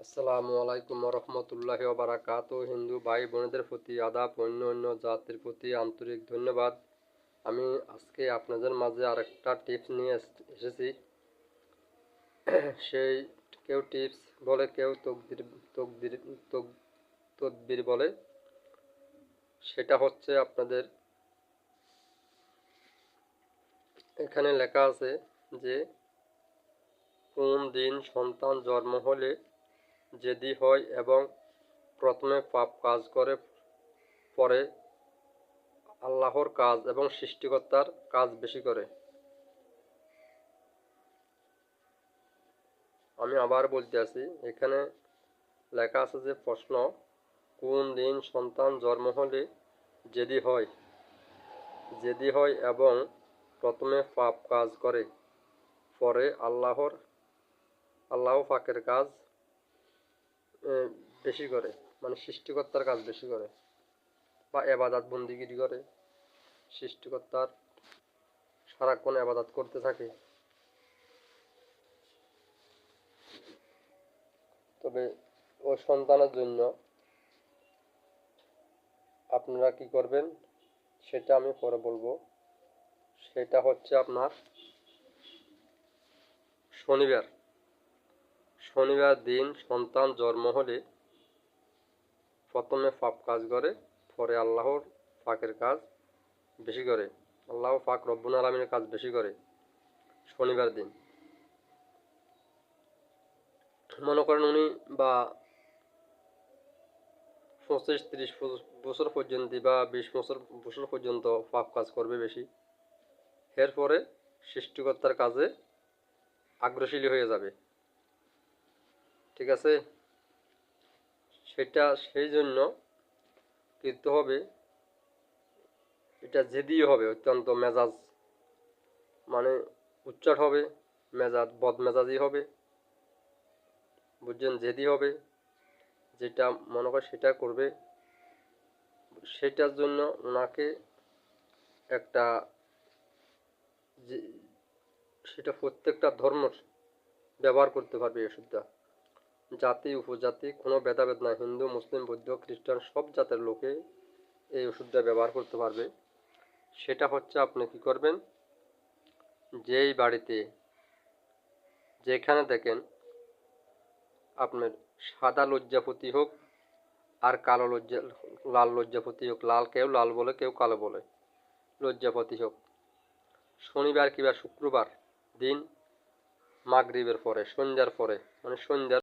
আসসালামু আলাইকুম রহমতুল্লাহি ওয়া বারাকাতুহু। হিন্দু ভাই বোনেদের প্রতি আদাব, অন্য অন্য জাতির প্রতি আন্তরিক ধন্যবাদ। আমি আজকে আপনাদের মাঝে আরেকটা টিপস নিয়ে এসেছি। সেই কেউ টিপস বলে, কেউ তকদির তদবির বলে। সেটা হচ্ছে আপনাদের এখানে লেখা আছে যে কোন দিন সন্তান জন্ম হলে জেদি হয় এবং প্রথমে পাপ কাজ করে, পরে আল্লাহর কাজ এবং সৃষ্টিকর্তার কাজ বেশি করে। আমি আবার বলতে আছি, এখানে লেখা আছে যে প্রশ্ন, কোন দিন সন্তান জন্ম হলে জেদি হয় এবং প্রথমে পাপ কাজ করে, পরে আল্লাহ পাকের কাজ বেশি করে, মানে সৃষ্টিকর্তার কাজ বেশি করে বা ইবাদত বন্দিগিরি করে, সৃষ্টিকর্তার সারাক্ষণ ইবাদত করতে থাকে। তবে ওই সন্তানের জন্য আপনারা কি করবেন সেটা আমি পরে বলবো। সেটা হচ্ছে আপনার শনিবার দিন সন্তান জন্ম হলে প্রথমে পাপ কাজ করে, পরে আল্লাহর পাকের কাজ বেশি করে, আল্লাহ পাক রব্বুল আলামিনের কাজ বেশি করে শনিবার দিন। মনে করেন উনি বা 25-30 বছর পর্যন্ত বা 20 বছর পর্যন্ত পাপ কাজ করবে বেশি, এরপরে সৃষ্টিকর্তার কাজে আগ্রসী হয়ে যাবে। ঠিক আছে, সেই জন্য করতে হবে, এটা জেদিই হবে, অত্যন্ত মেজাজ মানে উচ্চাট হবে, বদমেজাজি হবে, বুঝছেন, জেদি হবে, যেটা মনে করে সেটা করবে। সেটার জন্য ওনাকে একটা সেটা প্রত্যেকটা ধর্মের ব্যবহার করতে পারবে এই ওষুধটা। জাতি উপজাতি কোনো ভেদাভেদ নাই, হিন্দু মুসলিম বৌদ্ধ খ্রিস্টান সব জাতের লোকে এই ওষুধটা ব্যবহার করতে পারবে। সেটা হচ্ছে আপনি কি করবেন, যেই বাড়িতে যেখানে দেখেন আপনার সাদা লজ্জাপতি হোক আর লাল লজ্জাপতি হোক, কেউ লাল বলে কেউ কালো বলে, লজ্জাপতি হোক, শনিবার কিংবা শুক্রবার দিন মাগরিবের পরে, সন্ধ্যার পরে, মানে সন্ধ্যার